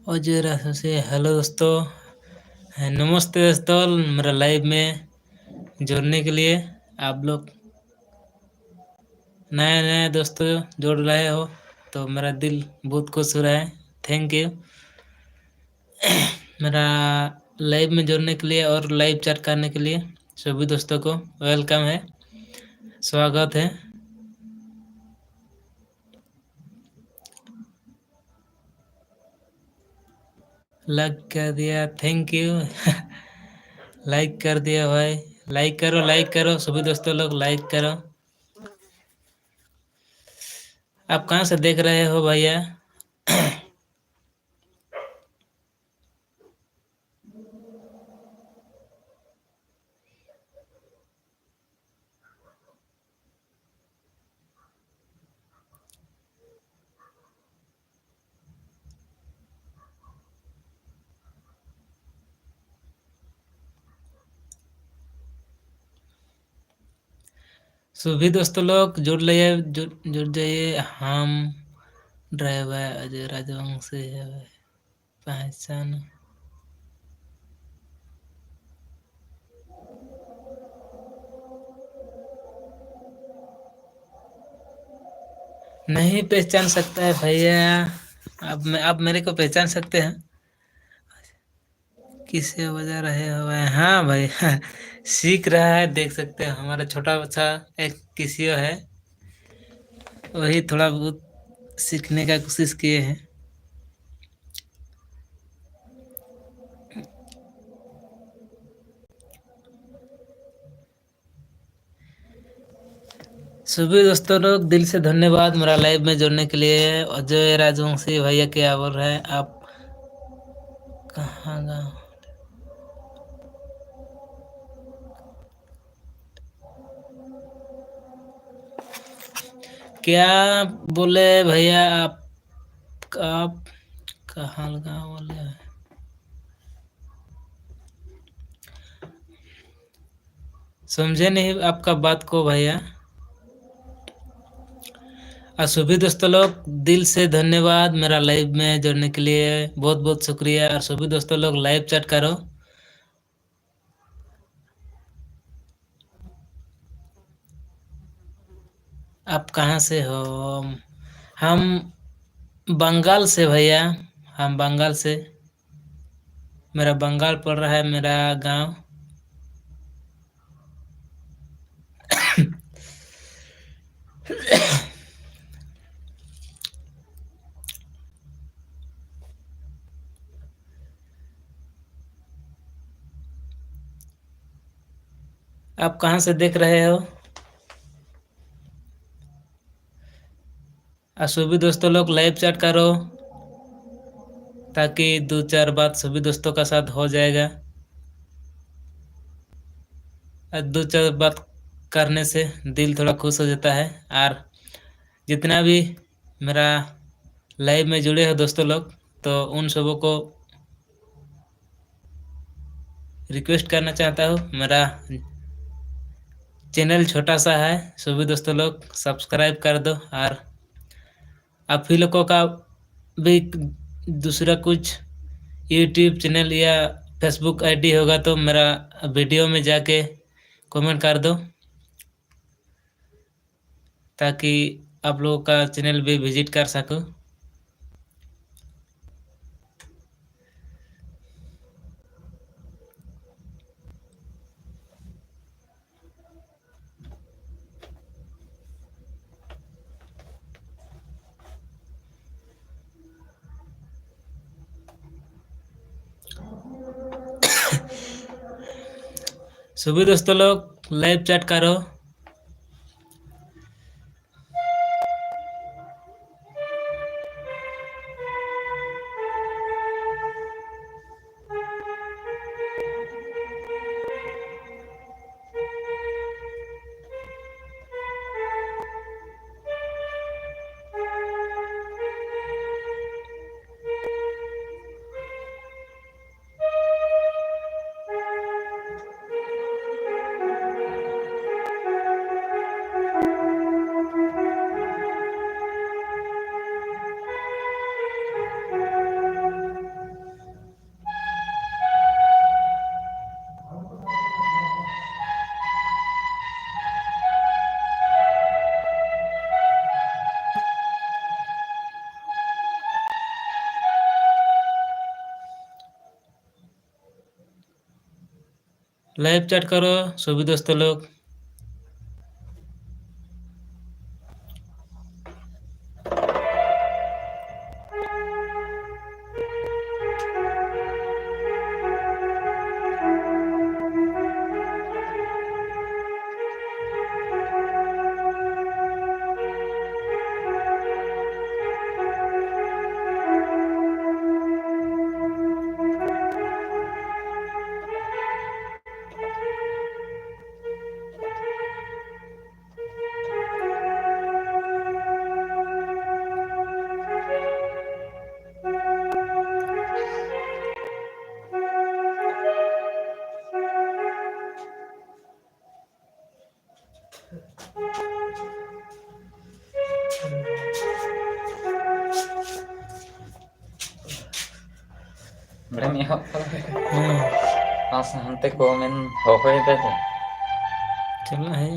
और जरा से हेलो दोस्तों। नमस्ते दोस्तों, मेरा लाइव में जुड़ने के लिए आप लोग नए नए दोस्तों जुड़ रहे हो तो मेरा दिल बहुत खुश हो रहा है। थैंक यू मेरा लाइव में जुड़ने के लिए और लाइव चैट करने के लिए सभी दोस्तों को वेलकम है, स्वागत है। लाइक कर दिया, थैंक यू लाइक कर दिया भाई, लाइक करो सभी दोस्तों लोग, लाइक करो। आप कहाँ से देख रहे हो भैया? सभी दोस्तों लोग जुड़ जाइए। हम ड्राइवर अजय राजवंशी है पहचान। नहीं पहचान सकता है भैया। अब मेरे को पहचान सकते हैं? किसे बजा रहे हो भाई? हाँ भाई सीख रहा है, देख सकते हैं हमारा छोटा बच्चा एक किसियो है, वही थोड़ा बहुत सीखने का कोशिश किए हैं। सभी दोस्तों लोग दिल से धन्यवाद मेरा लाइव में जुड़ने के लिए। अजय राजवंशी भैया क्या बोल रहे हैं आप? कहाँ गाँव? क्या बोले भैया आप कहाँ गाँव बोले? समझे नहीं आपका बात को भैया। और सभी दोस्तों लोग दिल से धन्यवाद मेरा लाइव में जुड़ने के लिए, बहुत बहुत शुक्रिया। और सभी दोस्तों लोग लाइव चैट करो। आप कहाँ से हो? हम बंगाल से भैया, हम बंगाल से। मेरा बंगाल पड़ रहा है मेरा गांव। आप कहाँ से देख रहे हो? और सभी दोस्तों लोग लाइव चैट करो ताकि दो चार बात सभी दोस्तों का साथ हो जाएगा। और दो चार बात करने से दिल थोड़ा खुश हो जाता है। और जितना भी मेरा लाइव में जुड़े हो दोस्तों लोग, तो उन सबों को रिक्वेस्ट करना चाहता हूँ, मेरा चैनल छोटा सा है, सभी दोस्तों लोग सब्सक्राइब कर दो। और आप ही लोगों का भी दूसरा कुछ यूट्यूब चैनल या फेसबुक आईडी होगा तो मेरा वीडियो में जाके कमेंट कर दो ताकि आप लोगों का चैनल भी विजिट कर सकूं। सभी दोस्तों लोग लाइव चैट करो। लाइव चैट करो सभी दोस्तों लोग। Belum ihok हाँ pas hantu komen hohoy tadi. चलना है।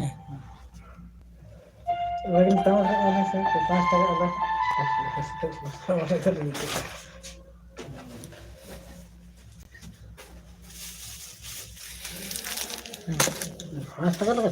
लेकिन तब वाले से 5 টাকা अलग पाँच টাকা लगा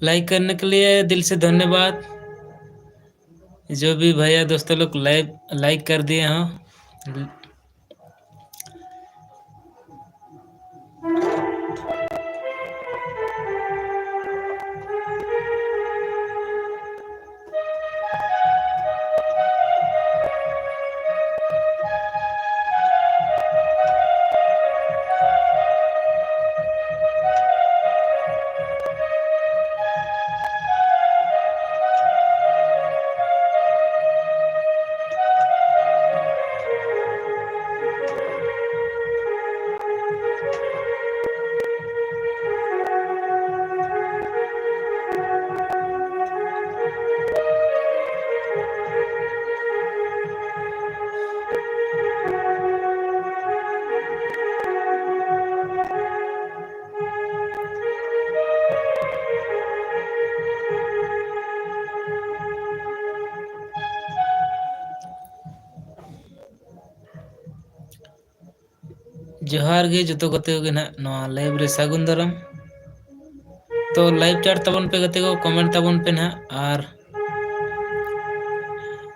लाइक करने के लिए दिल से धन्यवाद। जो भी भैया दोस्तों लोग लाइव लाइक कर दिए हैं। जोहार गे जो गते को ना नवा लाइव रे सागुन दाराम। तो लाइव चैट तबन पे गते को कमेंट तबन पे ना और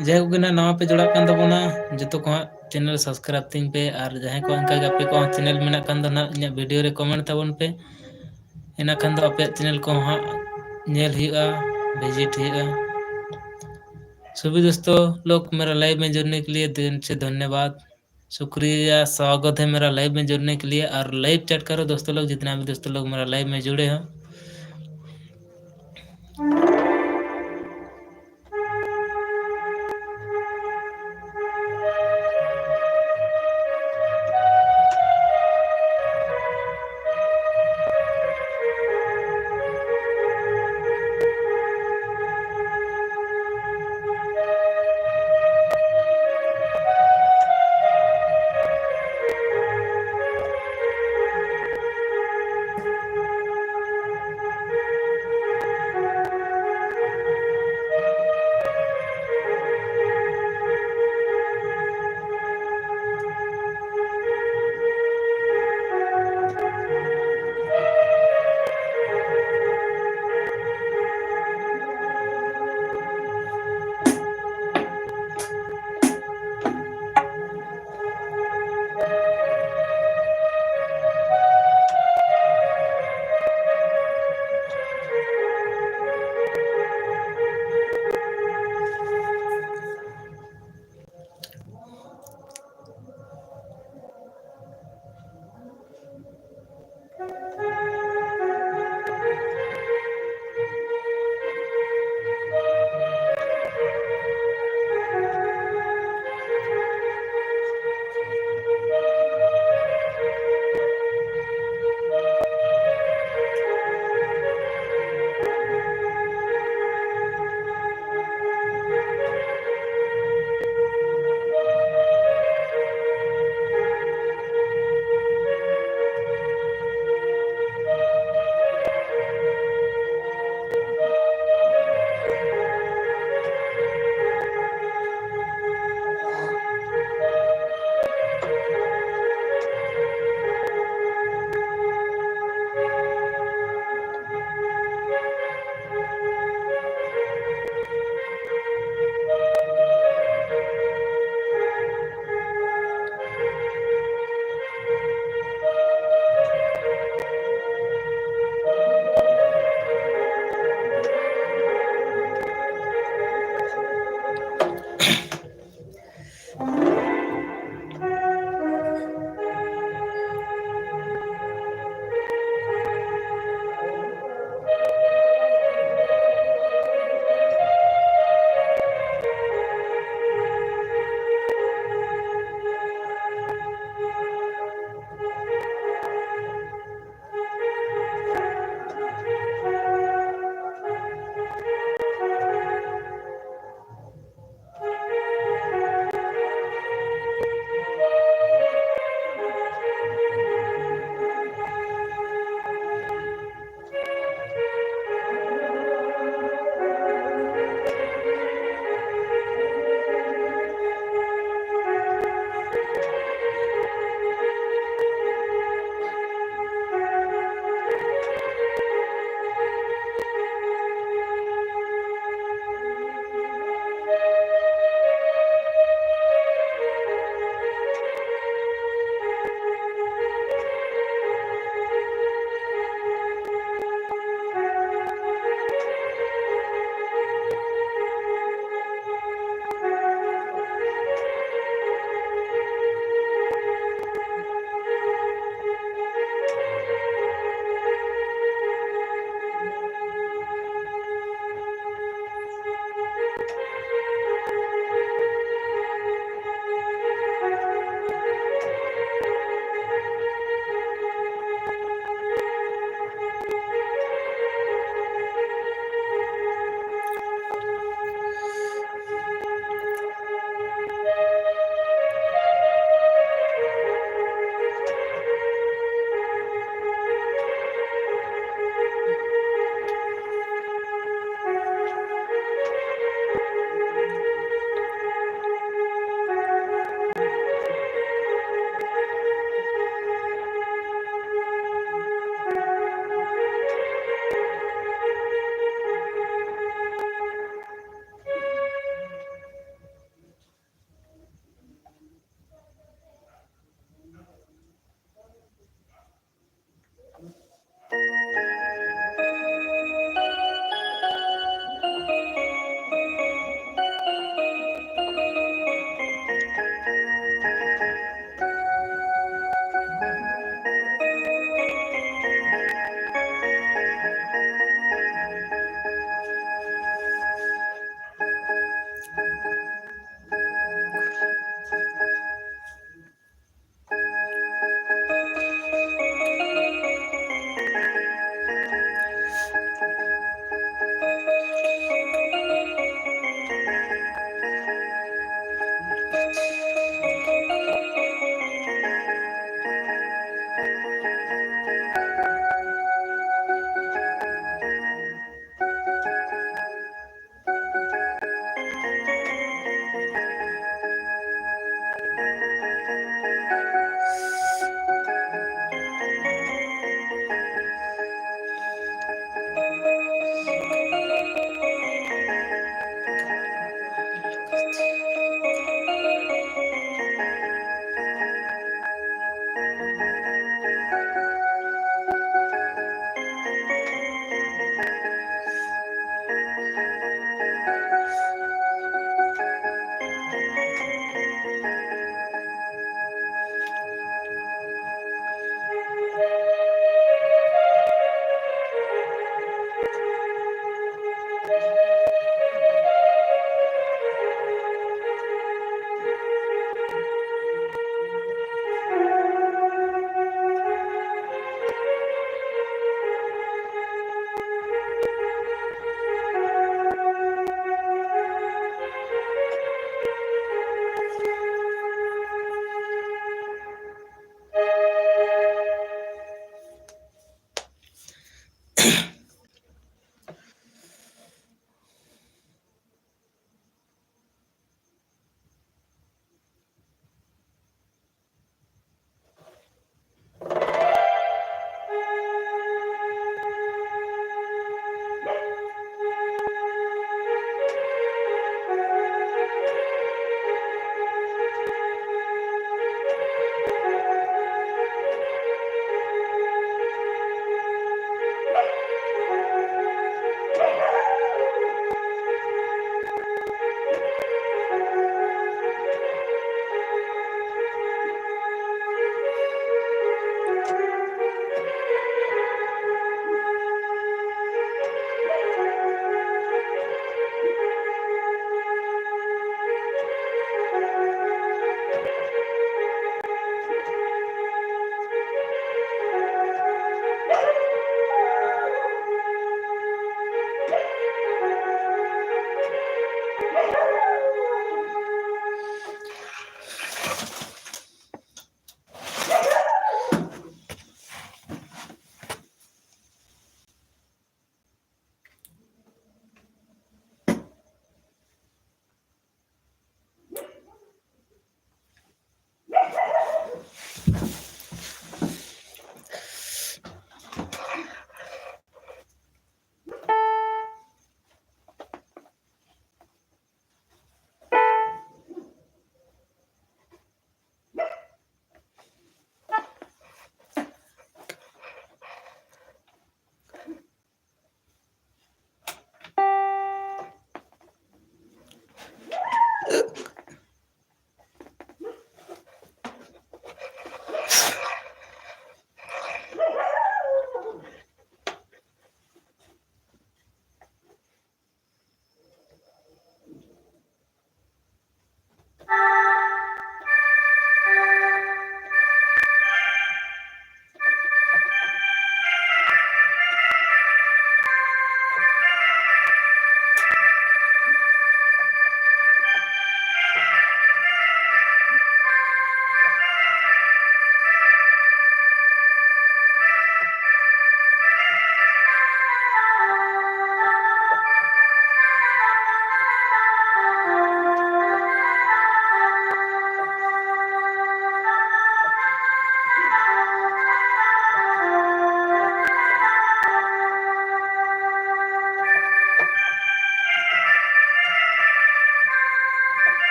जय को ना नवा पे जोड़ा कान तबना जो को चैनल सब्सक्राइब तीन पे और जहां को अंका गपे को चैनल मेना कान दो ना इन वीडियो रे कमेंट तबन पे इना खान दो अपे चैनल को हाँ नेल हुआ विजिट हुआ। सभी दोस्तों लोग मेरा लाइव में जुड़ने के लिए दिल से धन्यवाद, शुक्रिया, स्वागत है मेरा लाइव में जुड़ने के लिए। और लाइव चैट करो दोस्तों लोग, जितना भी दोस्तों लोग मेरा लाइव में जुड़े हो।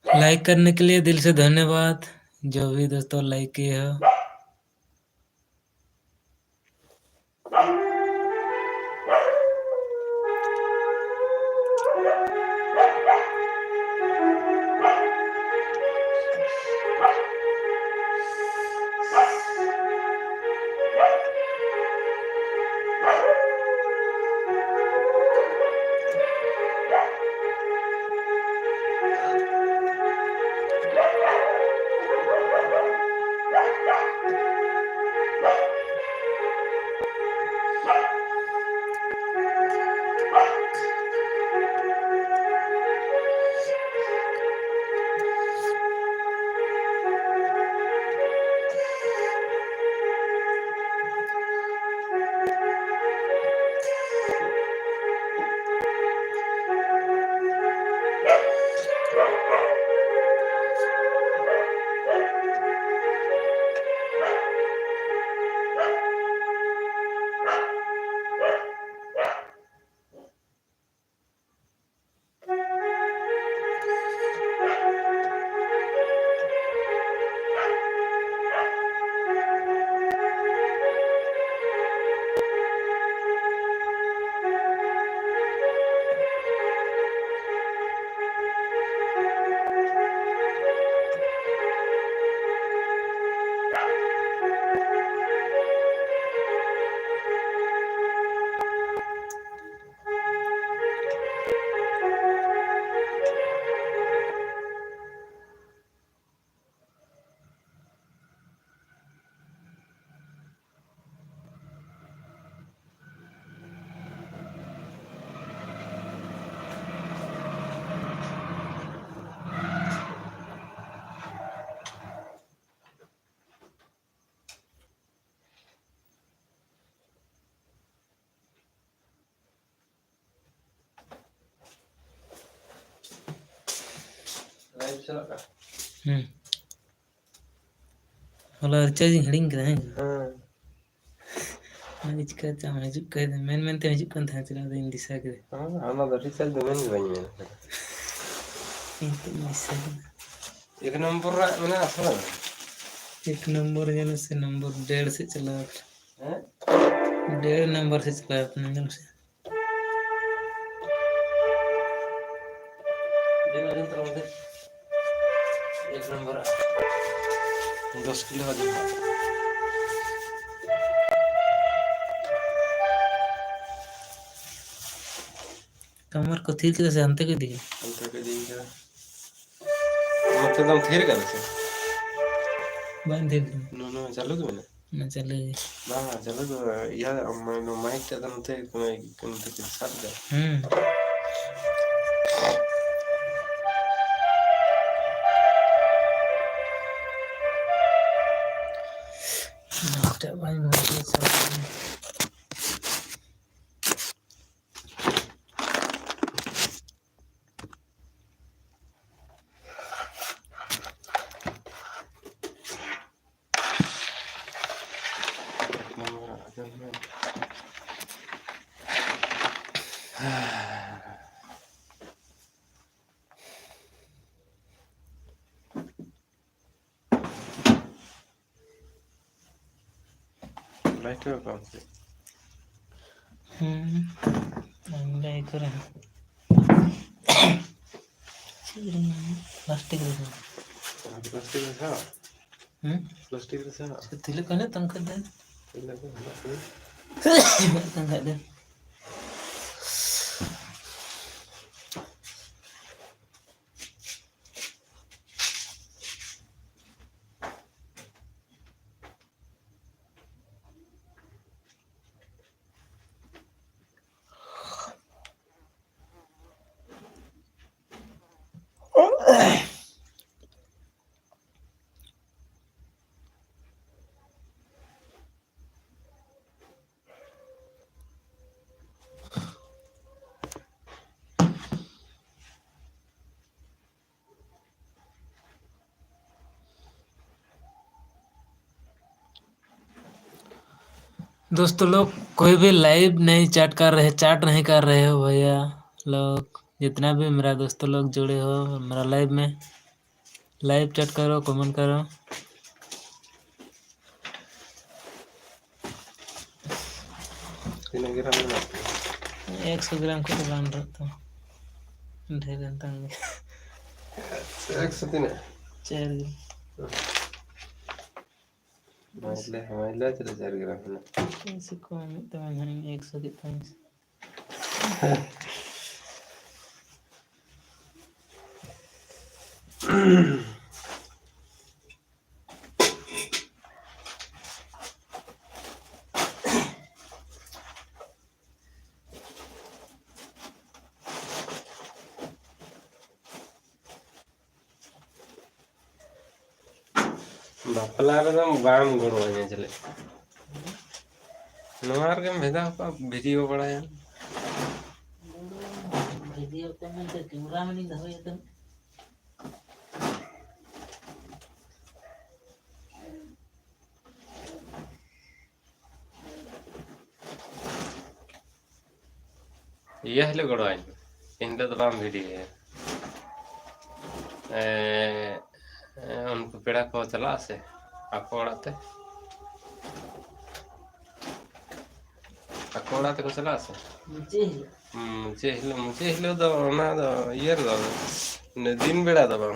लाइक करने के लिए दिल से धन्यवाद, जो भी दोस्तों लाइक किए हो। होला रिचार्ज हिडिंग कदा हैं मैं चिका चाम हिजुक कह दे मेन ते हिजुक कन था चला दे दिशा के आमा द रिचार्ज दो मेन बनी में इन ते दिशा एक नंबर रा मने असला एक नंबर जन से नंबर 1.5 से चला हैं 1.5 नंबर से चला अपने जन से दिन दिन तरह दे एक नंबर 10 किलो वाली कमर को थीर के से अंते के दिए अंतर के दिन का मतलब थेर कर से बांध दे नो नो चालू के मैंने ना चले ना चालू तो यार मैं माइक ता नते कोन ते साथ दे नष्ट भाई मुझे सब लाइट में कौन से अंडे करे प्लास्टिक प्लास्टिक में था प्लास्टिक में था तिले कने तंका दे इला को तंका दे दोस्तों लोग कोई भी लाइव नहीं चैट नहीं कर रहे हो भैया लोग जितना भी मेरा दोस्तों लोग जुड़े हो मेरा लाइव में लाइव चैट करो कमेंट करो 100 ग्राम को तो बांध रहा ढेर तंग 103 4 हमारे चले 4 ग्राम ऐसे कौन तो मैं 100 के तंग बापला रे दम बाम गड़ो है चले नवार के भेदा का वीडियो बड़ाया वीडियो तो मैं तो कैमरा में नहीं धोए तो ये हले गड़ो है इनका तो बाम वीडियो है उनको पेड़ा को चला से आपको उड़ाते को चला से मुझे हिले तो ना तो ये दो ने दिन बेड़ा दबा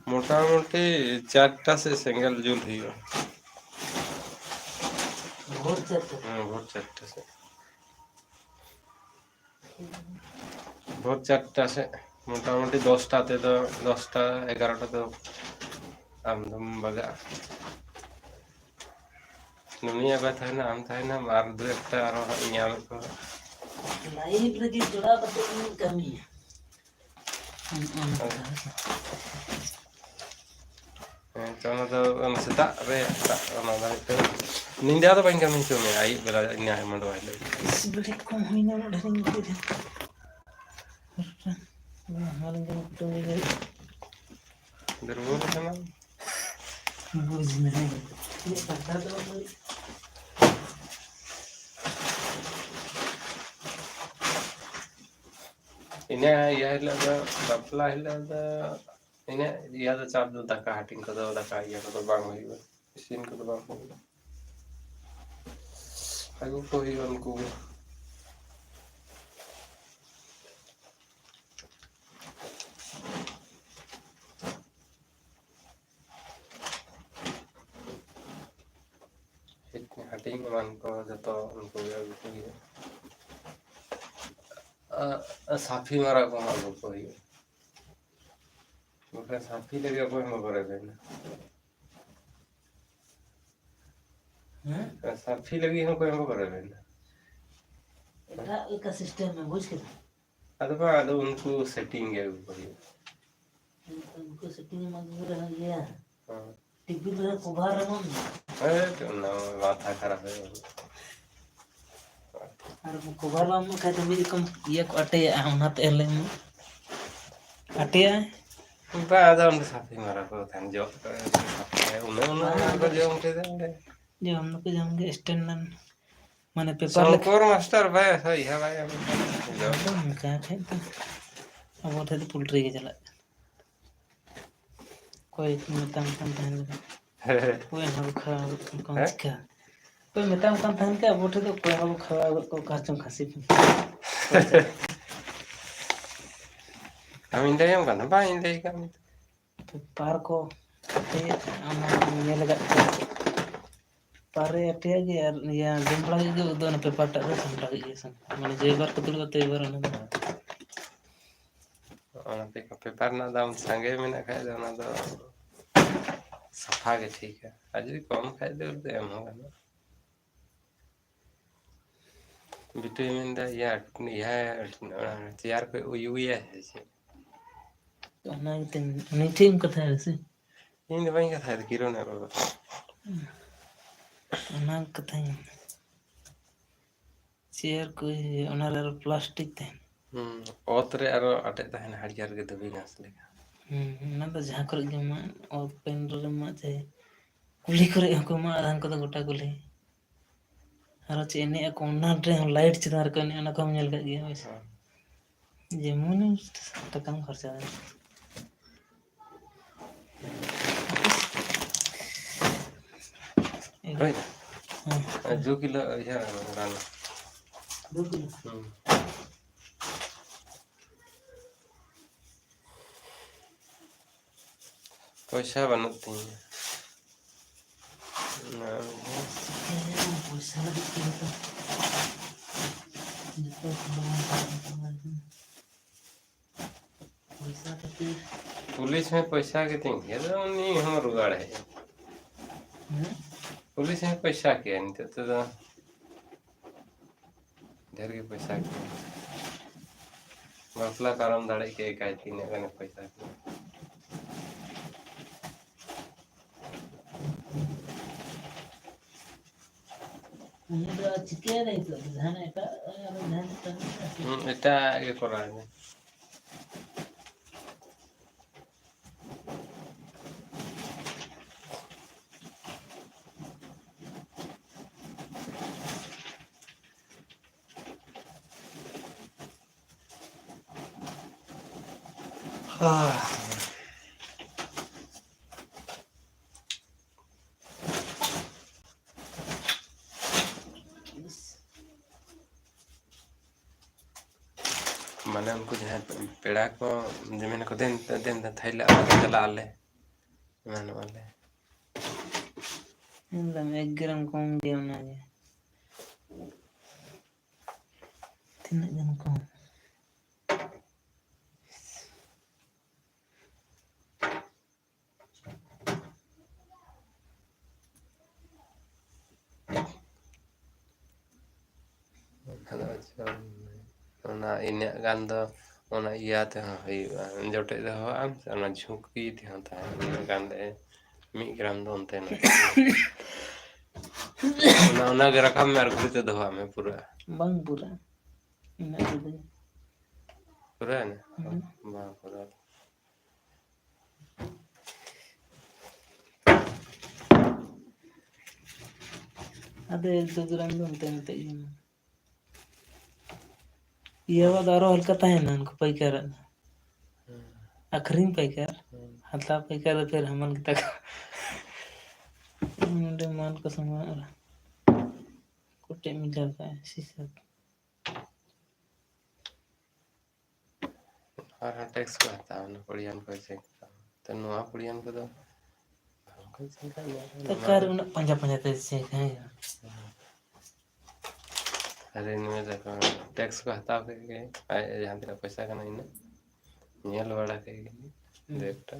मोटा मोटी 4टा से सिंगल जूल ही बहुत चलता बहुत 4टा से बहुत 4टा से मोटा मोटी 10टा ते तो 10टा 11टा तो आमदम बगा दुनिया बात है ना हम था ना मार दो एक और यहाँ को लाइव लगी जुड़ा तो कमी है तो ना तो अनसता रे ना ना तो निंदा तो बंग कमी चुमे आई बेला इन्हें है मंडवा है इस बड़े कम हुई ना ढेरिंग के थे हमारे जन तो नहीं गई दरबार है ना बुझ नहीं ये पता तो इन्हें यह लगा बपला लगा इन्हें यह तो चाप दो दका हटिंग को दो दका ये को तो बांग हुई सीन को तो बांग हुई अगु को ही उनको इतने हटिंग मान को जतो उनको भी साफी मारा को हम को ही मुझे साफी लगे कोई हम करे देना साफी लगी हम कोई हम करे देना এটা একটা সিস্টেম में बुझ के अदबा अद उनको सेटिंग है ऊपर उनको सेटिंग में मजबूर है ये हां टीवी में कवर रमन अरे ना माथा खराब है और वो कवर में कहते मेरी कम ये अटे होना तेले में अटे बाद हम साफी मारा को थान जो है उन्हें को जो उठे देंगे जो हम लोग जाएंगे स्टैंडर्ड माने पेपर संकोर मास्टर भाई सही है भाई हम जो क्या है तो अब वो थे पोल्ट्री के चला कोई तम तम तम कोई हम खा कौन क्या ᱚᱠᱚᱭ ᱢᱮᱛᱟᱢ ᱠᱟᱱ ᱛᱟᱦᱮᱱ ᱠᱮ ᱟᱵᱚ ᱴᱷᱮᱱ ᱫᱚ ᱚᱠᱚᱭ ᱦᱚᱸ ᱵᱟᱵᱚ ᱠᱷᱟᱣᱟᱣ ᱜᱚᱫ ᱠᱚ ᱚᱠᱟ ᱪᱚᱝ ᱠᱷᱟᱹᱥᱤ ᱟᱢᱤᱧ ᱞᱟᱹᱭᱟᱢ ᱠᱟᱱᱟ ᱵᱟᱝ ᱤᱧ ᱞᱟᱹᱭ ᱠᱟᱜ ᱢᱮᱫᱚ ᱯᱮᱯᱟᱨ ᱠᱚ ᱚᱱᱟ ᱧᱮᱞ ᱟᱠᱟᱫ ᱠᱚᱣᱟ ᱯᱟᱨᱮ ᱟᱯᱮᱭᱟᱜ ᱜᱮ ᱟᱨ ᱤᱭᱟᱹ ᱡᱚᱢ ᱵᱟᱲᱟ ᱠᱮᱫ ᱜᱮ ᱩᱫᱩᱜ ᱚᱱᱟ ᱯᱮᱯᱟᱨ ᱴᱟᱜ ᱫᱚ ᱥᱟᱢᱴᱟᱣ ᱠᱮᱫ ᱜᱮ ᱢᱟᱱᱮ ᱡᱮᱵᱟᱨ ᱠᱚ ᱫᱩᱲᱩᱵᱼᱟ ᱛᱮᱭᱵᱟᱨ ᱚᱱᱟ ᱫᱚ ᱚᱱᱟᱛᱮ ᱯᱮᱯᱟᱨ ᱨᱮᱱᱟᱜ ᱫᱟᱢ ᱥᱟᱸᱜᱮ ᱢᱮᱱᱟᱜ ᱠᱷᱟᱡ ᱫᱚ ᱚᱱᱟ ᱫᱚ ᱥᱟᱯᱷᱟ ᱜᱮ ᱴᱷᱤᱠᱟ ᱟᱨ ᱡᱩᱫᱤ ᱠᱚᱢ ᱠᱷᱟᱡ ᱫᱚ ᱮᱢ ᱦᱚᱸ ᱜᱟᱱᱚᱜᱼᱟ ᱵᱤᱴᱩᱭ ᱢᱮᱱᱫᱟ ᱪᱮᱭᱟᱨ ᱠᱚ ᱩᱭᱩᱭᱟ ᱥᱮ ᱪᱮᱫ ᱚᱱᱟ ᱜᱮᱛᱚ ᱩᱱᱤ ᱴᱷᱮᱡ ᱮᱢ ᱠᱟᱛᱷᱟᱭᱟ ᱥᱮ ᱤᱧ ᱫᱚ ᱵᱟᱹᱧ ᱠᱟᱛᱷᱟᱭ ᱫᱟ ᱠᱤᱨᱚᱱ ᱮ ᱨᱚᱲ ᱫᱟ ᱚᱱᱟ ᱠᱟᱛᱷᱟᱧ ᱪᱮᱭᱟᱨ ᱠᱚ ᱚᱱᱟᱨᱮ ᱟᱨᱚ ᱯᱞᱟᱥᱴᱤᱠ ᱛᱟᱦᱮᱱᱟ ᱚᱛ ᱨᱮ ᱟᱨᱚ ᱟᱴᱮᱫ ᱛᱟᱦᱮᱱᱟ ᱦᱟᱹᱨᱭᱟᱹᱲ ᱜᱮ ᱫᱷᱩᱵᱤ ᱜᱷᱟᱸᱥ ᱞᱮᱠᱟ ᱚᱱᱟ ᱫᱚ ᱡᱟᱦᱟᱸ ᱠᱚᱨᱮ ᱜᱮ ᱢᱟᱜ ᱳᱯᱮᱱ ᱨᱮ ᱢᱟᱜ ᱪᱟᱦᱮ ᱠᱩᱞᱦᱤ ᱠᱚᱨᱮ ᱦᱚᱸᱠᱚ ᱢᱟᱜ ᱟᱫᱷᱟᱱ ᱠᱚᱫᱚ ᱜᱚᱴᱟ ᱠᱩᱞᱦᱤ ᱟᱨᱚ ᱪᱮᱫ ᱮᱱᱮᱡ ᱟᱠᱚ ᱚᱱᱟ ᱨᱮᱦᱚᱸ ᱞᱟᱭᱤᱴ ᱪᱮᱛᱟᱱ ᱨᱮᱠᱚ ᱮᱱᱮᱡᱼᱟ ᱚᱱᱟ ᱠᱚᱦᱚᱸᱢ ᱧᱮᱞ ᱠᱟᱜ ᱜᱮᱭᱟ ᱦᱳᱭ ᱥᱮ ᱡᱮᱢᱚᱱ ᱴᱟᱠᱟᱢ ᱠᱷᱚᱨᱪᱟ ᱫᱟᱲᱮᱭᱟᱜᱼᱟ ᱦᱳᱭᱱᱟ ᱦᱮᱸ 2 ᱠᱤᱞᱳ ᱤᱭᱟᱹ ᱨᱟᱱ 2 ᱠᱤᱞᱳ ᱯᱚᱭᱥᱟ ᱵᱟᱹᱱᱩᱜ ᱛᱤᱧᱟ ᱯᱚᱭᱥᱟ ᱞᱟᱹᱜᱤᱫ ᱛᱮᱜᱮ ᱛᱚ ᱡᱚᱛᱚ ᱯᱚᱭᱥᱟ ᱠᱷᱟᱹᱛᱤᱨ पुलिस में पैसा के देंगे तो नहीं हम रुगाड़ है पुलिस में पैसा के नहीं तो ढेर के पैसा के बापला कारम दाड़े के एकाई तीन गने पैसा के चिकेन है तो ध्यान है का ध्यान एटा ये करा है माने उनको जहाँ पेड़ा को जमीन को दिन थैला चला ले मान वाले एकदम 1 ग्राम कम दिया ना ये तीन दिन कम ona ᱤᱱᱟᱹᱜ ᱜᱟᱱ ᱫᱚ ᱚᱱᱟ ᱤᱭᱟᱹ ᱛᱮᱦᱚᱸ ᱦᱩᱭᱩᱜᱼᱟ ᱡᱚᱴᱮᱫ ᱫᱚᱦᱚ ᱟᱢ ᱚᱱᱟ ᱡᱷᱩᱸᱠᱤ ᱛᱮᱦᱚᱸ ᱛᱟᱦᱮᱱᱟ ᱤᱱᱟᱹᱜ ᱜᱟᱱ 1 ग्राम ᱫᱚ ᱚᱱᱛᱮᱱᱟᱜ ona ge rakam me ar ghurite doho me pura bang pura ina jadi pura na bang pura ada 1-2 gram do ente gini iya wa daro halka tahena unko paikar akhrin paikar hatla paikar फिर हमन के तक मुंडे मान को समा कुटे मिल जाता है शीशा और टैक्स को हटाओ ना पुड़ियन को चेक तो नुआ पुड़ियन को तो तकार उन पंजा पंजा ते से है अरे इनमें देखो टैक्स को हटाओ के यहाँ तेरा पैसा का नहीं ना nyel bada kayak gini dekta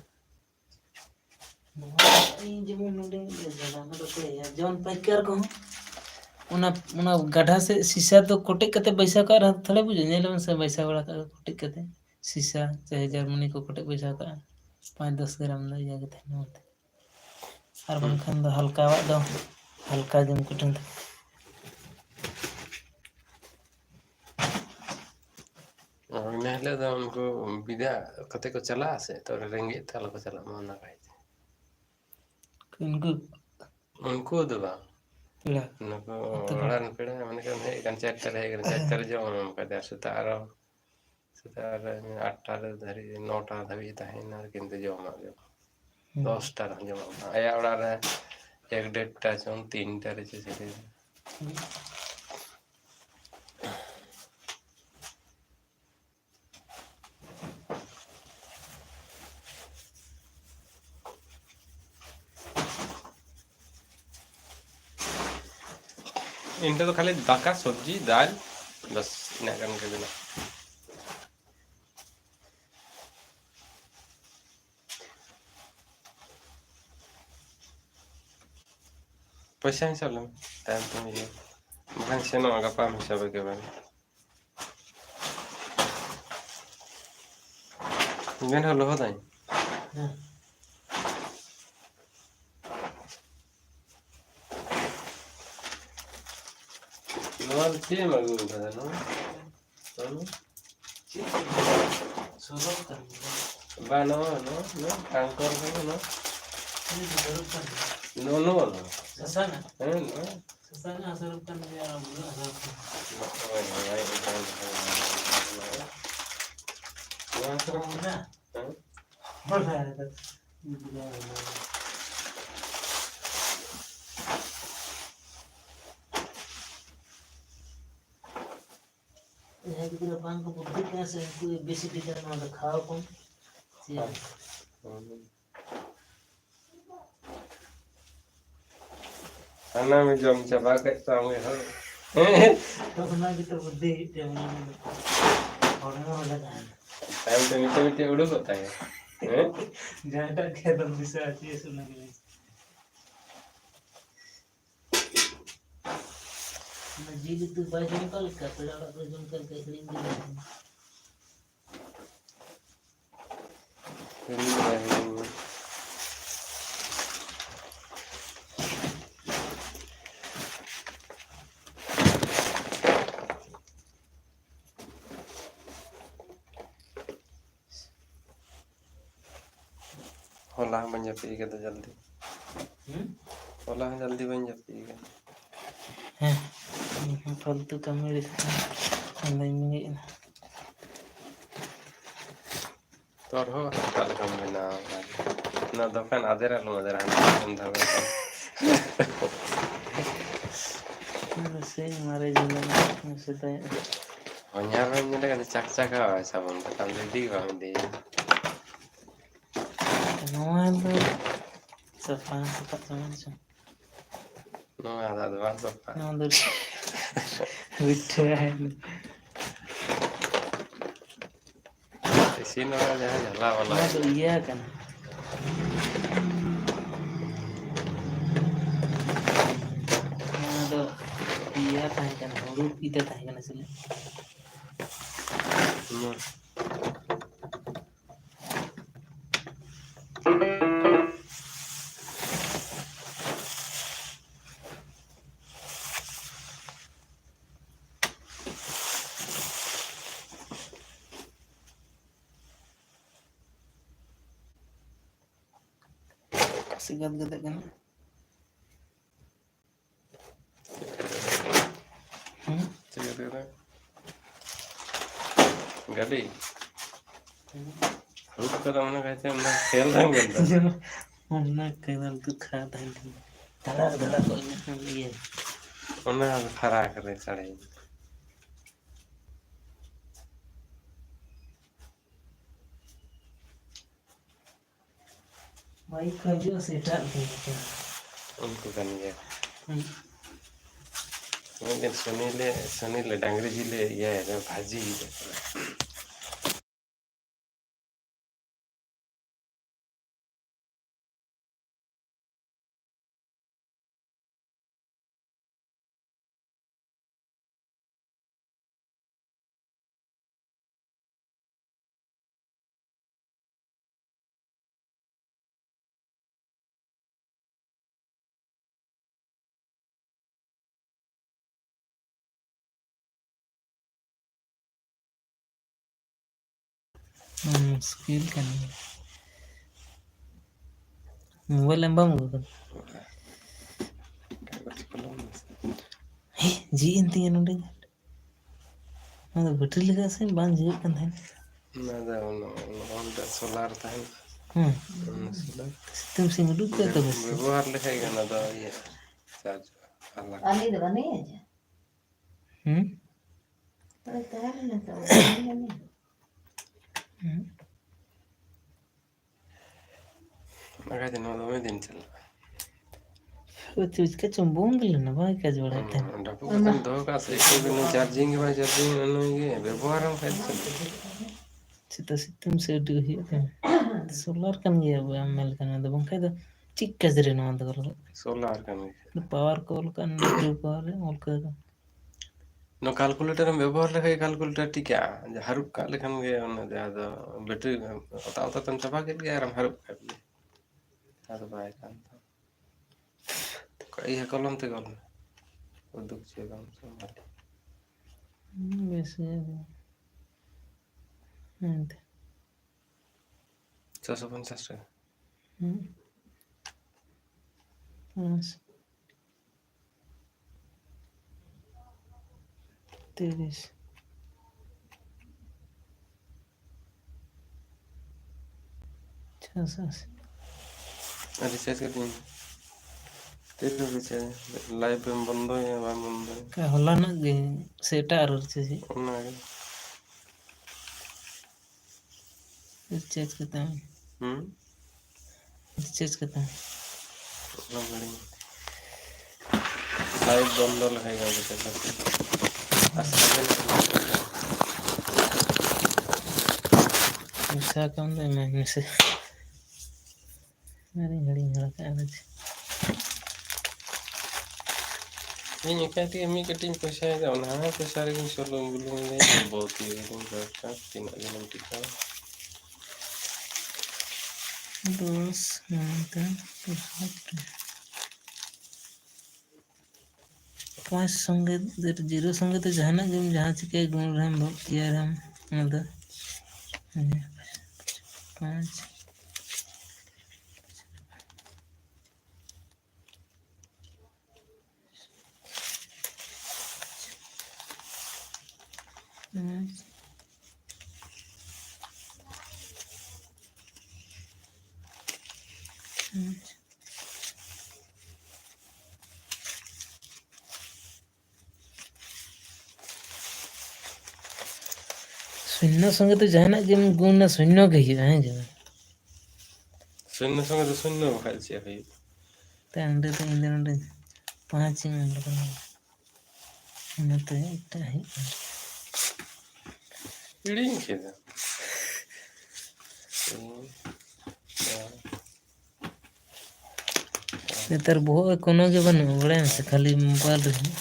इन जेमन नोडे जगह में तो या जौन पाइकर को उना गड्ढा से शीशा तो कोटे कते पैसा का रह थोड़े बुझे नेलम से पैसा बड़ा का कोटे कते शीशा चाहे जर्मनी को कोटे पैसा का 5-10 ग्राम दा या कते नोते और बंखन दो हल्का जम कुटन और नहले तो उनको विदा कते को चला से तो रेंगे ताल को चला माना भाई उनको दबा पेड़ा नको orang पेड़ा मैंने कहा है kan चार जो हम कहते सुतारो 8टा धरी 9टा धरी तहना किंतु जो हम 10टा जो आया ओड़ा रे 1-1.5टा चों 3टा रे से इनका तो खाली दाका सब्जी दाल बस ina kan ke bina पैसा हिसाब ले टाइम तो नहीं है bukan seno agak paham हिसाब के बारे में हलो होता है नॉन चे मगु kada no सुरुप कर ba no kantor kan no no ससाना no ससाना सुरुप कर दिया ना बोल रहा है यह कितना पांच को बुद्धि कैसे कोई बेसी टीचर ना खाओ कौन Karena jam coba ke sama ya. तो ना की तो बुद्धि और ना लगा Time to मीठे उड़ो होता है. ज्यादा क्या दम दिशा आती है सुनने के लिए मैं जी तू बाइक निकाल कर पेड़ा को जम कर के क्लीन कर होला बन जा पी के तो जल्दी. होला जल्दी बन जा पी के. हैं फालतू का मेरे नहीं मिले Tor ho kal kam na na dokan adera lo adera हम था से हमारे जिले में से तो Hanya kan ni kan cak ka sabun ka tam di ka di. Non तो सफा सफा समझ No ada dua sopa. Non तो बिठे है Sino aja jala wala. ना तो ये kan ना तो ये kan huruf itu kan asli segat gede kan Cek itu. Gadi. Lu kata mana kaca mana खेल रंग गंदा. हमने कदल तो खाता है धड़ा धड़ा कोई नहीं ये उन्हें खरा करे साड़े. भाई कजो सेटा उनको kan ya. Mungkin sunile dangri jile ya ada bhaji gitu. skill kan mobile लंबा मुगल हे जी इंती नोडे मतलब बैटरी लगा से बांध जीव kan है Nada onda solar tahan. Solar. तुम सिंगडू पे तो बस ବ୍ୟବହାର ଲେଖାଇ gana da ya. Charge. अलग आली तो बनी है जा अरे तैयार नहीं तो बनी मगा दिन में दिन चला उसका चुंबोंग लेना भाई क्या जोड़ा था डबू का दो का से को भी चार्जिंग में चार्जिंग ये व्यवहार हम कैसे सिता सितम से डी ही solar kan gaya bu mel kan ada bang kada cik kazre na ada kalau solar का में power call kan battery power all kada नो कैलकुलेटर में व्यवहार लगे कैलकुलेटर ठीक है हरू का लेखन के उन ज्यादा बैटरी होता होता तन चबा के गया हम हरू का भी तो भाई काम था कई है कलम ते कलम वो दुख से काम संभाल वैसे नहीं 650 টাকা बस 30 680 रिचार्ज कर दिन तेरे रिचार्ज लाइव में बंद है या बंद है का होला ना गे सेटा error से ना रिचार्ज करता हूँ रिचार्ज करता हूँ ना बड़ी लाइव बंद लगाएगा रिचार्ज पैसा कम दे मैं से अरे घड़ी घड़ा का आज ini kati kami keting पैसा है ना पैसा रे सोलो गुलो में बहुत ही का तीन दिन टिका 10 घंटा 5 संगे 0 संगे तो जहाँ गेम जहाँ चिके गुण रहे हम यार हम मतलब 5 शून्य संगे तो जहाँ गेम गुण ना शून्य कही है जो शून्य संगे तो शून्य खाल से है तो अंडे तो इंदर अंडे 5 मिनट ना तो एक है रीडिंग किया नेतर बहुत कोनो के बन बड़े से खाली मोबाइल रही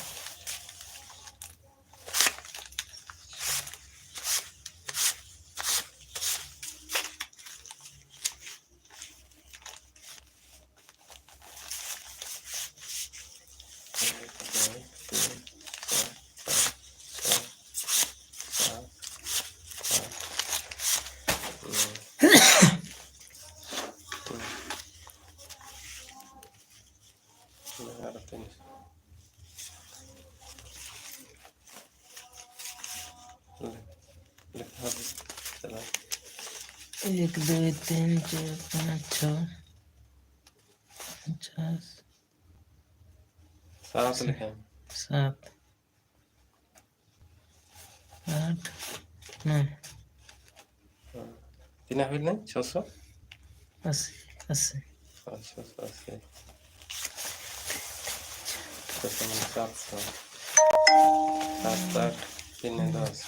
एक दो तीन चार पाँच छः 50 सात लिखे 7 8 9 तीन हुई नहीं 600 80 80 680 700 7 8 3 10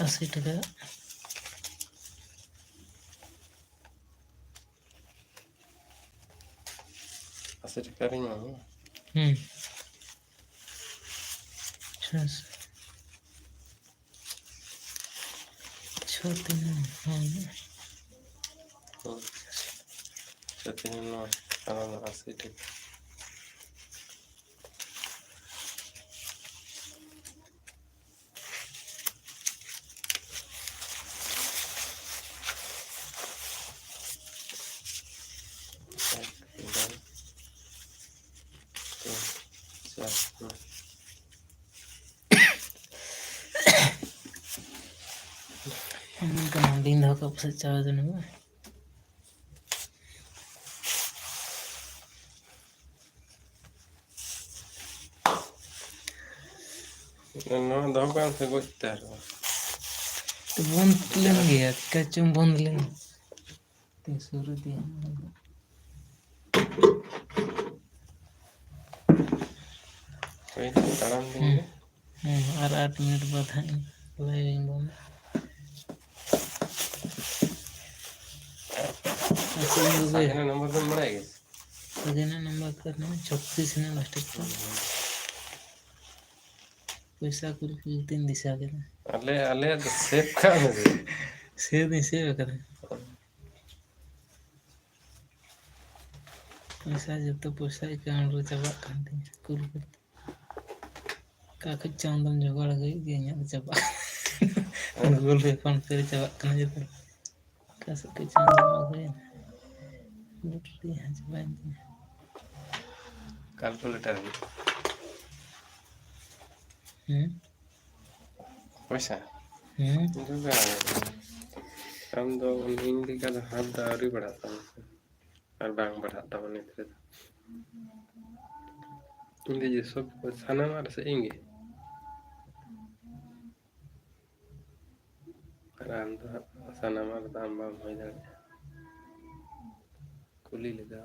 80 टका 80 टका रही हूँ 6 3 Setting 80 टका दिन कब से 4 दिन हुआ नवा दो कान से गोच तार तो बंद लेन गया चिका चुम बंद लेन ते शुरू दिया कोई ताड़ाम दिन के और 8 मिनट बाद है लाइव बंद सागना नंबर तो बड़ा है सजना नंबर करने 36 ने लास्ट तक पैसा कुल 3 दिशा के अले तो सेफ का में से नहीं से कर पैसा जब तो पैसा अकाउंट रे चबा kan tin कुल का कुछ चांदम जुगाड़ गई गया चबा गूगल पे फोन पे चबा kan जब का सब के चांदम आ गए लुटरी है चबा कैलकुलेटर पैसा itu kan हम तो हिंदी का हाथ दारी बढ़ाता हूँ और बांग बढ़ाता हूँ नहीं तो हिंदी ये सब साना मार से इंगे राम तो साना मार दाम बाम हो जाए कुली लेगा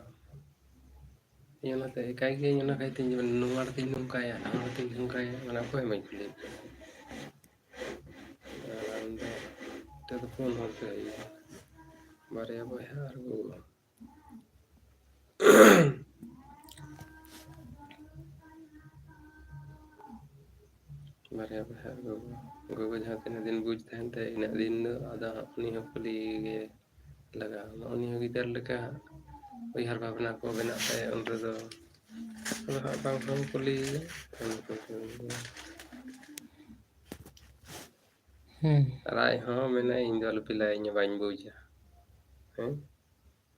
ये ना तो एक आगे ये ना कहते हैं जब नुमार तीन नुकाया नुमार तीन नुकाया मना कोई मत कुली राम तो फोन होते हैं बारे अब यार वो बारे अब यार वो जहाँ तीन दिन बुझते हैं तो इन दिन आधा अपनी कुली के लगा उन्हीं की तरह लगा वही हर भावना को बनाता है उन तो हर भावना कुली राय हाँ मैंने इंजल पिलाए इन बाइन बुझा हैं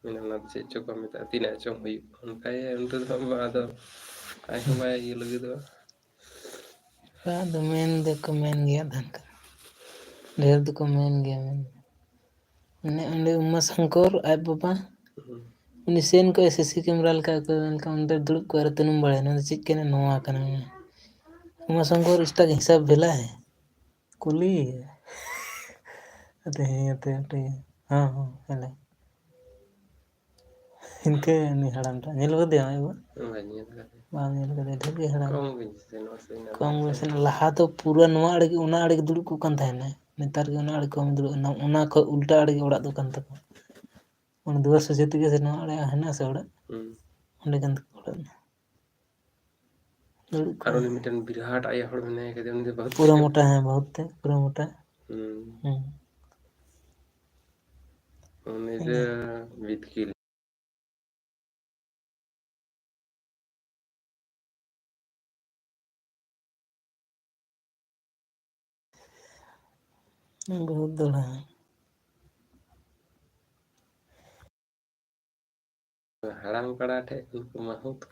मैंने ना चेक चुका मैं तो तीन ऐचों हुई उनका ये उन तो बाद आई हम आए ये लगे तो बाद मेन देखो मेन गया धन का ढेर देखो मेन गया मैंने अंडे उम्मा शंकर आय बाबा उन्हें सेन को एसएससी कैमरा का अंदर दुड़ब को तनुम बड़े ना चिक के नोआ कना उम्मा शंकर इसका हिसाब भेला है कुली अते हाँ हाँ हेले इनके नहीं हड़ाम था नील को दिया है वो बांग नील को दे ढेर के हड़ाम कम वैसे लहा तो पूरा नवा अड़े उना अड़े दुड़ब को कन था ना नेतार के उना अड़े कम दुड़ब उना को उल्टा अड़े ओड़ा दो कन तक उन दुआ सोचते के से नवा अड़े है ना से ओड़ा उंडे कन तक ओड़ा दुड़ब को और लिमिटेड बिरहाट आया हड़ में नहीं कहते उनके बहुत पूरा मोटा है बहुत है पूरा मोटा उन्हें से विद किल बहुत दौड़ा है हड़ाम कड़ा थे उनको बहुत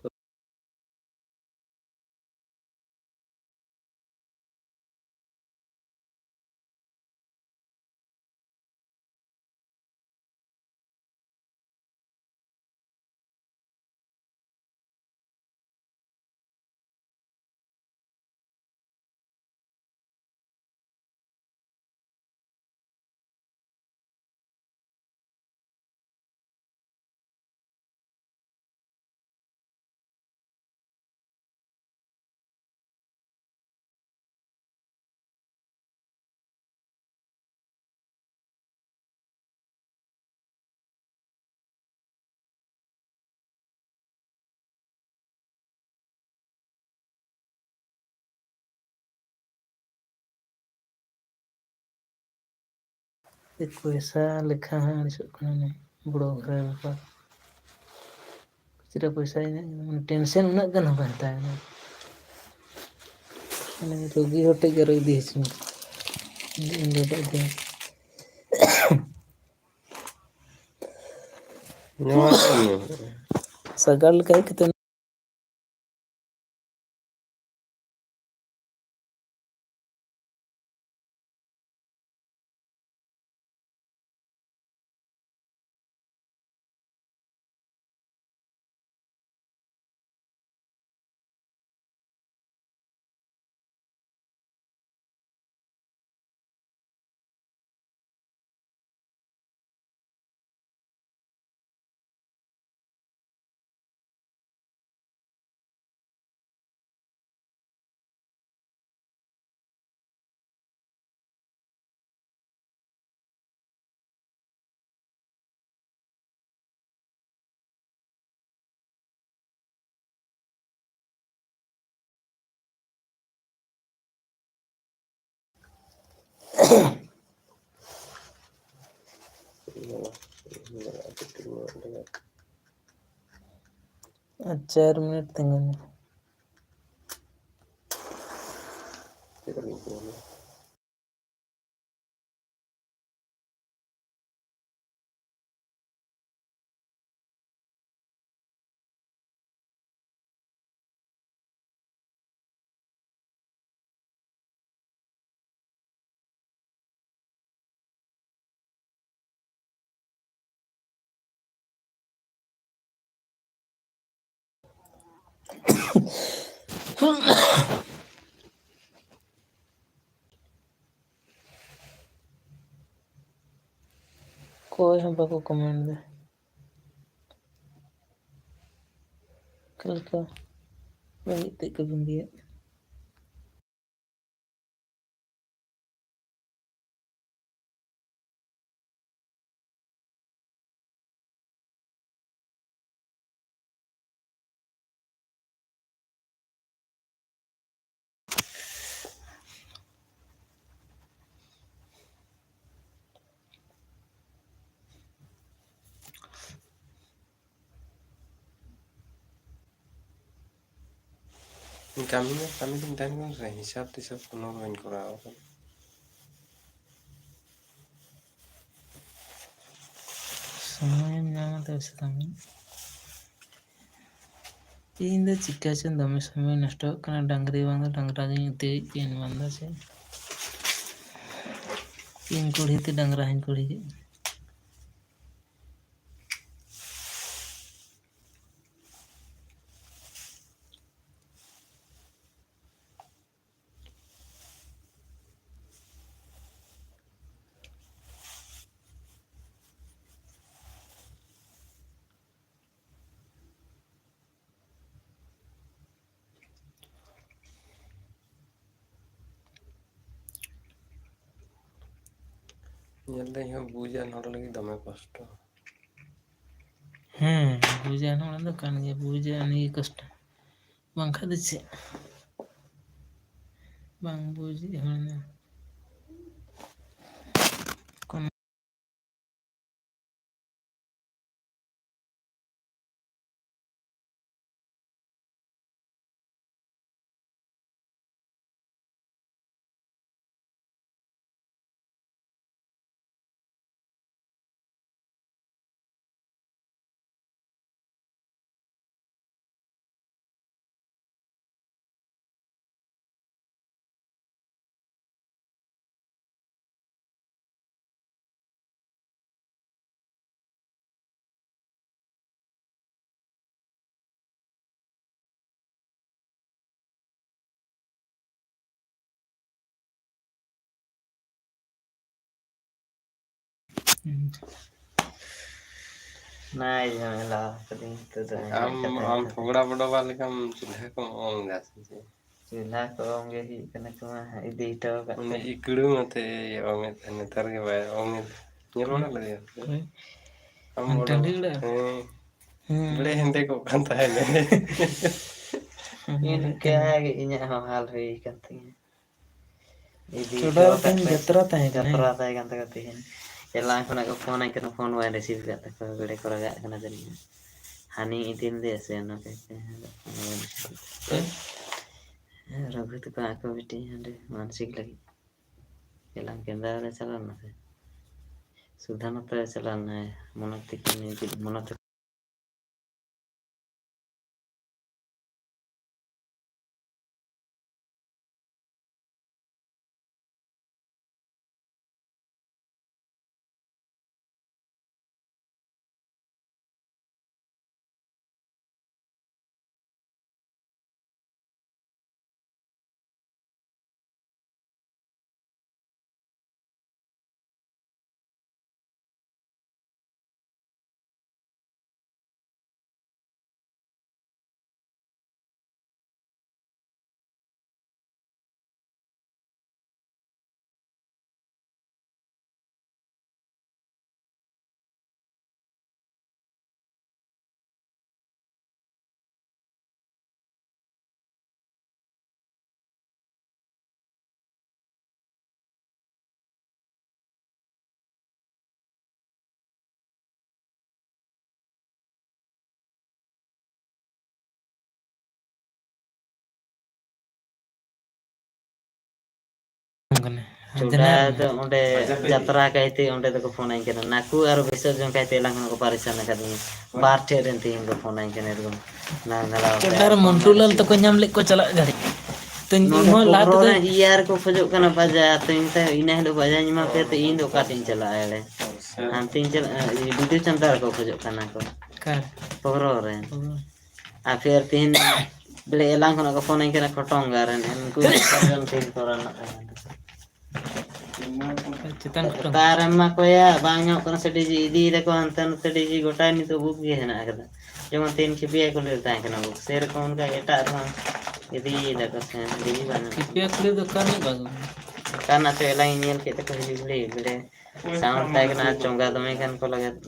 एक पैसा लिखा है बुढ़ो घर पर कुछ पैसा ही नहीं टेंशन उन्ना गन रहता है मैंने रोगी होटे के रोई दी सगल का कितने आज 4 मिनट tinggal. कोई हम बाको कमेंट दे कल का lagi tik ke dia. kami tuh dan kan sudah hisap penuh main kurang kan. समय nama terus kami. Ini jika cen dami समय नष्ट karena dangri bangda dangra gini te in bangda se. In kuri te dangra hin kuri. Nyel deh yang bujan orang lagi damai kosto. Bujan orang tu kan dia bujan ni kasta. Bangka tu cek. Bang buji orang. Nah, janganlah penting itu Am pogda bodo वाले kam चूल्हा को on जाती है. चूल्हा को होंगे ही कने को इदी तो उन्हें इकड़ू मते ऑन ने तर के बाय ऑन ये रोना लगे. हम बोलो बड़े हिंदे को कंता है ने. इनके आगे इन्हें हम हाल हुई करते हैं. इदी Saudara tanya jatra tanya kan. जतरा ताई कंता करते हैं. Elang ko nag-phone ay kano phone wa receive ka ta ko gede ko raga kana dali. Hani itin de se no ke. Raghu to ka ko beti hande मानसिक lagi. Elang kenda re chalan na. Sudhana ta chalan na monatik ni monatik ᱠᱟᱱᱟ ᱪᱚᱰᱟ ᱫᱚ ᱚᱸᱰᱮ ᱡᱟᱛᱨᱟ ᱠᱟᱭᱛᱮ ᱚᱸᱰᱮ ᱫᱚᱠᱚ ᱯᱷᱳᱱᱟᱹᱧ ᱠᱟᱱᱟ ᱱᱟᱠᱩ ᱟᱨ ᱵᱤᱥᱚᱨᱡᱚᱱ ᱠᱟᱭᱛᱮ ᱮᱞᱟᱝ ᱠᱷᱚᱱ ᱠᱚ ᱯᱟᱨᱤᱥᱟᱱ ᱟᱠᱟᱫᱤᱧᱟ ᱵᱟᱨ ᱴᱷᱮᱡ ᱨᱮᱱ ᱛᱮᱦᱮᱧ ᱠᱚ ᱯᱷᱳᱱᱟᱹᱧ ᱠᱟᱱᱟ ᱮᱨᱚᱠᱚᱢ ᱪᱚᱰᱟᱨ ᱢᱚᱱᱴᱩᱞᱟᱞ ᱛᱟᱠᱚ ᱧᱟᱢ ᱞᱮᱫ ᱠᱚ ᱪᱟᱞᱟᱜ ᱜᱷᱟᱹᱲᱤᱡ ᱛᱚ ᱱᱚᱰᱮ ᱤᱧᱦᱚᱸ ᱞᱟᱦᱟ ᱠᱚᱵᱨᱚ ᱛᱮᱫᱚ ᱨᱮ ᱤᱭᱟᱹ ᱨᱮᱠᱚ ᱠᱷᱚᱡᱚᱜ ᱠᱟᱱᱟ ᱵᱟᱡᱟ ᱛᱚ ᱤᱱᱟᱹ ᱦᱤᱞᱳᱜ ᱵᱟᱡᱟᱧ ᱮᱢᱟ ᱯᱮᱭᱟ ᱛᱚ ᱤᱧ ᱫᱚ ᱚᱠᱟᱛᱤᱧ ᱪᱟᱞᱟᱜᱼᱟ ᱮᱲᱮ ᱦᱟᱱᱛᱤᱧ ᱪᱟᱞᱟᱜᱼᱟ ᱵᱤᱫᱩ ᱪᱟᱸᱫᱟᱱ ᱨᱮᱠᱚ ᱠᱷᱚᱡᱚᱜ ᱠᱟᱱᱟ ᱠᱚ ᱚᱠᱟᱨᱮ ᱯᱚᱜᱨᱚ ᱨᱮ ᱟᱨ ᱯᱷᱤᱨ ᱛᱤᱦᱤᱧ ᱵᱚᱞᱮ ᱮᱞᱟᱝ ᱠᱷᱚᱱᱟᱜ ᱠᱚ ᱯᱷᱳᱱᱟᱹᱧ ᱠᱟᱱᱟ ᱠᱷᱚᱴᱚᱝᱜᱟ ᱨᱮᱱ ᱩᱱᱠᱩ ᱵᱤᱥᱚᱨᱡᱚᱱ ᱛᱤᱱ ᱠᱚᱨᱮᱱᱟᱜ ᱪᱮᱛᱟᱱ ᱠᱩᱴᱟᱹᱢ ᱚᱠᱟᱨᱮᱢ ᱮᱢᱟ ᱠᱚᱭᱟ ᱵᱟᱝ ᱧᱟᱢᱚᱜ ᱠᱟᱱᱟ ᱥᱮ ᱰᱤᱡᱤ ᱤᱫᱤᱭ ᱫᱟᱠᱚ ᱦᱟᱱᱛᱮ ᱱᱟᱛᱮ ᱰᱤᱡᱤ ᱜᱚᱴᱟ ᱱᱤᱛᱚᱜ ᱵᱩᱠ ᱜᱮ ᱦᱮᱱᱟᱜ ᱟᱠᱟᱫᱟ ᱡᱮᱢᱚᱱ ᱛᱤᱱ ᱠᱷᱤᱯᱤᱭᱟ ᱠᱩᱞᱤ ᱛᱟᱦᱮᱸ ᱠᱟᱱᱟ ᱵᱩᱠ ᱥᱮᱨᱚᱠᱚᱢ ᱚᱱᱠᱟ ᱮᱴᱟᱜ ᱨᱮᱦᱚᱸ ᱤᱫᱤᱭ ᱫᱟᱠᱚ ᱥᱮ ᱰᱤᱡᱤ ᱵᱟᱝ ᱧᱟᱢᱚᱜ ᱠᱟᱱᱟ ᱠᱷᱤᱯᱤᱭᱟ ᱠᱩᱲᱤ ᱫᱚ ᱚᱠᱟ ᱨᱤᱱᱤᱡ ᱵᱟᱹᱵᱩ ᱚᱠᱟᱨᱮᱱᱟᱜ ᱪᱚ ᱮᱞᱟᱝ ᱤᱧ ᱧᱮᱞ ᱠᱮᱫ ᱛᱟᱠᱚ ᱦᱤᱡᱩᱜ ᱵᱚᱞᱮ ᱥᱟᱣᱩᱱᱰ ᱛᱟᱦᱮᱸ ᱠᱟᱱᱟ ᱟᱨ ᱪᱚᱸᱜᱟ ᱫᱚᱢᱮ ᱜᱟᱱ ᱠᱚ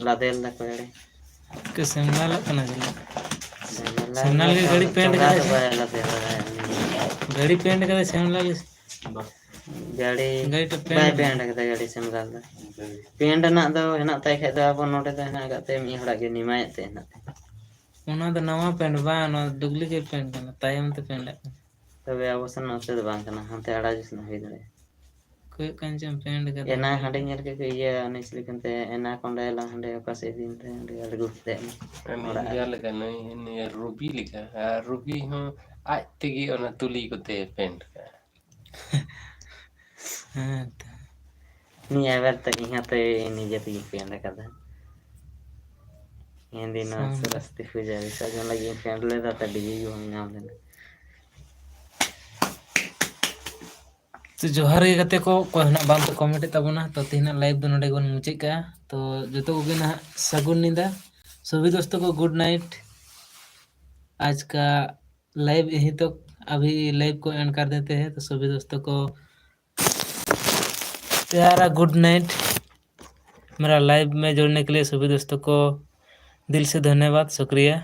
ᱞᱟᱫᱮᱞ ᱫᱟᱠᱚ ᱮᱲᱮ ᱥᱮᱢᱱᱟᱞᱚᱜ ᱠᱟᱱᱟ ᱪᱮᱞᱮ ᱥᱮᱢᱞᱟᱞ ᱥᱮᱢᱱᱟᱞ ᱜᱮ ᱜᱟᱹᱲᱤ ᱯᱮᱱᱴ ᱪᱚᱸᱜᱟ ᱠᱟᱫᱟᱭ ᱫᱚ ᱥᱮ ᱵᱟᱭ ᱞᱟᱫᱮᱭᱟ ᱜᱟᱹᱲᱤ ᱯᱮᱱᱴ ᱠᱟᱫᱟᱭ ᱥᱮᱢᱱᱟᱞ ᱜᱟᱹᱲᱤ ᱜᱟᱹᱲᱤᱴᱟᱜ ᱵᱟᱭ ᱠᱟᱫᱟ ᱯᱮᱱᱴ ᱠᱟᱫᱟ ᱜᱟᱹᱲᱤ ᱥᱮᱢᱞᱟᱞ ᱫᱚ ᱯᱮᱱᱴ ᱨᱮᱱᱟᱜ ᱫᱚ ᱦᱮᱱᱟᱜ ᱛᱟᱭ ᱠᱷᱟᱡ ᱫᱚ ᱟᱵᱚ ᱱᱚᱰᱮ ᱫᱚ ᱦᱮᱱᱟᱜ ᱟᱠᱟᱫ ᱛᱟᱭᱟ ᱢᱤᱫ ᱦᱚᱲᱟᱜ ᱜᱮ ᱱᱤᱢᱟᱭᱮᱫ ᱛᱮ ᱦᱮᱱᱟᱜ ᱛᱟᱭᱟ ᱚᱱᱟ ᱫᱚ ᱱᱟᱣᱟ ᱯᱮᱱᱴ ᱵᱟᱝ ᱚᱱᱟ ᱰᱩᱯᱞᱤᱠᱮᱴ ᱯᱮᱱᱴ ᱠᱟᱱᱟ ᱛᱟᱭᱚᱢ ᱛᱮ ᱯᱮᱱᱴᱟᱜ ᱠᱟᱱᱟ ᱛᱚᱵᱮ ᱟᱵᱚ ᱥᱮᱱ ᱱᱚᱛᱮ ᱫᱚ ᱵᱟᱝ ᱠᱟᱱᱟ ᱦᱟᱱᱛᱮ ᱟᱲᱟ ᱡᱚᱥᱱᱟᱜ ᱦᱩᱭ ᱫᱟᱲᱮᱭᱟᱜᱼᱟ ᱚᱠᱚᱭᱟᱜ ᱠᱟᱱ ᱪᱚᱝ ᱯᱮᱱᱴ ᱠᱟᱫᱟᱭ ᱮᱱᱟ ᱦᱟᱸᱰᱮ ᱜᱟᱹᱲᱤᱴᱟᱜ ᱧᱮᱞ ᱠᱮᱫ ᱤᱭᱟᱹ ᱩᱱᱤ ᱪᱤᱞᱤ ᱠᱟᱱ ᱛᱟᱭᱟ ᱮᱱᱟ ᱠᱚᱸᱰᱮᱞᱟᱝ ᱦᱟᱸᱰᱮ ᱚᱠᱟ ᱥᱮᱫ ᱤᱫᱤᱧ ᱛᱟᱭᱟ ᱚᱸᱰᱮ ᱟᱬᱜᱚ ᱠᱟᱛᱮᱫ ᱚᱲᱟᱜ ᱨᱮ ᱱᱤᱭᱟᱹ ᱨᱩᱵᱤ ᱞᱮᱠᱟ ᱟᱨ ᱨᱩᱵᱤ ᱦᱚᱸ ᱟᱡ ᱛᱮᱜᱮ ᱚᱱᱟ ᱛᱩᱞᱤ ᱠᱚᱛᱮ ᱯᱮᱱᱴ ᱠᱟᱜᱼᱟ ᱦᱮᱸ ᱛᱚ ᱱᱤᱭᱟᱹ ᱵᱟᱨ ᱛᱚ ᱤᱧ ᱦᱚᱸᱛᱚ ᱱᱤᱡᱮ ᱛᱮᱜᱮᱧ ᱯᱮᱱᱴ ᱟᱠᱟᱫᱟ ᱤᱧ ᱫᱤᱱ ᱥᱟᱢ ᱥᱚᱨᱚᱥᱚᱛᱤ ᱯᱩᱡᱟᱹ ᱵᱤᱥᱚᱨᱡᱚᱱ ᱞᱟᱹᱜᱤᱫ ᱤᱧ ᱯᱮᱱᱴ ᱞᱮᱫᱟ ᱛᱚ ᱰᱤᱡᱤ ᱜᱮ ᱵᱟᱝ ᱧᱟᱢ ᱞᱮᱱᱟ ᱛᱚ ᱡᱚᱦᱟᱨ ᱜᱮ ᱜᱟᱛᱮ ᱠᱚ ᱚᱠᱚᱭ ᱦᱚᱸ ᱵᱟᱝ ᱠᱚ ᱠᱚᱢᱮᱱᱴᱮᱫ ᱛᱟᱵᱚᱱᱟ ᱛᱚ ᱛᱮᱦᱮᱧᱟᱜ ᱞᱟᱭᱤଭ ᱫᱚ ᱱᱚᱸᱰᱮ ᱜᱮᱵᱚᱱ ᱢᱩᱪᱟᱹᱫ ᱠᱟᱜᱼᱟ तो जो को भी नहा सगुन निंदा सभी दोस्तों को गुड नाइट आज का लाइव यहीं तो अभी लाइव को एंड कर देते हैं तो सभी दोस्तों को प्यारा गुड नाइट मेरा लाइव में जुड़ने के लिए सभी दोस्तों को दिल से धन्यवाद शुक्रिया